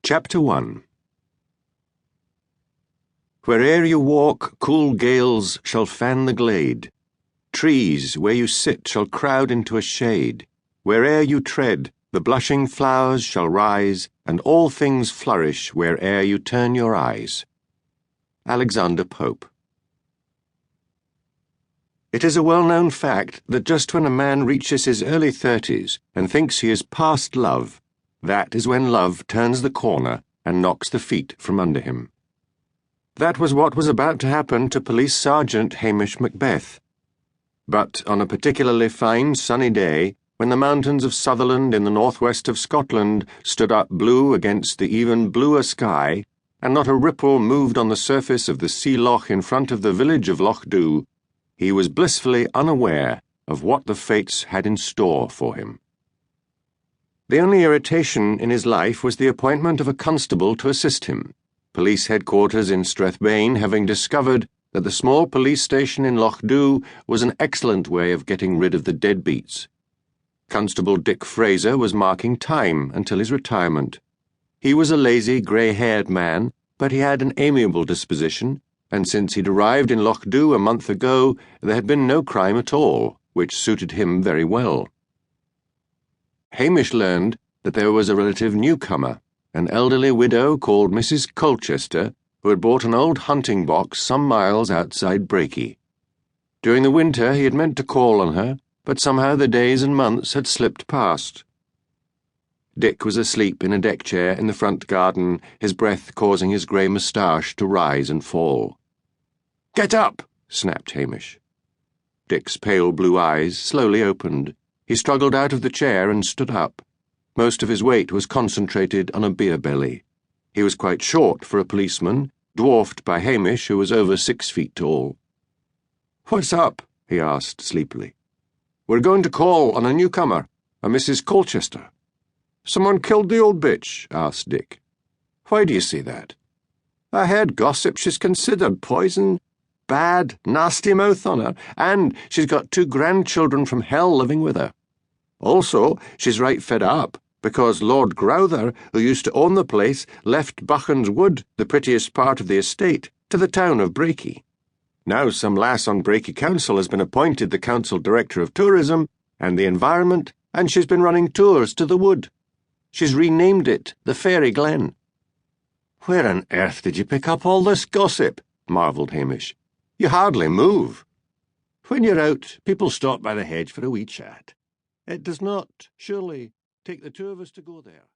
Chapter 1. Where'er you walk, cool gales shall fan the glade. Trees where you sit shall crowd into a shade. Where'er you tread, the blushing flowers shall rise, and all things flourish where'er you turn your eyes. Alexander Pope. It is a well-known fact that just when a man reaches his early 30s and thinks he is past love, that is when love turns the corner and knocks the feet from under him. That was what was about to happen to Police Sergeant Hamish Macbeth. But on a particularly fine sunny day, when the mountains of Sutherland in the northwest of Scotland stood up blue against the even bluer sky, and not a ripple moved on the surface of the sea loch in front of the village of Loch Dhu, he was blissfully unaware of what the fates had in store for him. The only irritation in his life was the appointment of a constable to assist him, police headquarters in Strathbane having discovered that the small police station in Loch Dhu was an excellent way of getting rid of the deadbeats. Constable Dick Fraser was marking time until his retirement. He was a lazy, grey-haired man, but he had an amiable disposition, and since he'd arrived in Loch Dhu a month ago, there had been no crime at all, which suited him very well. Hamish learned that there was a relative newcomer, an elderly widow called Mrs. Colchester, who had bought an old hunting box some miles outside Braikie. During the winter he had meant to call on her, but somehow the days and months had slipped past. Dick was asleep in a deck chair in the front garden, his breath causing his grey moustache to rise and fall. "Get up!" snapped Hamish. Dick's pale blue eyes slowly opened. He struggled out of the chair and stood up. Most of his weight was concentrated on a beer belly. He was quite short for a policeman, dwarfed by Hamish, who was over 6 feet tall. "What's up?" he asked sleepily. "We're going to call on a newcomer, a Mrs. Colchester." "Someone killed the old bitch?" asked Dick. "Why do you say that?" "I heard gossip she's considered poison. Bad, nasty mouth on her, and she's got 2 grandchildren from hell living with her. Also, she's right fed up, because Lord Growther, who used to own the place, left Buchan's Wood, the prettiest part of the estate, to the town of Braikie. Now some lass on Braikie Council has been appointed the Council Director of Tourism and the Environment, and she's been running tours to the wood. She's renamed it the Fairy Glen." "Where on earth did you pick up all this gossip?" marvelled Hamish. "You hardly move." "When you're out, people stop by the hedge for a wee chat. It does not, surely, take the 2 of us to go there."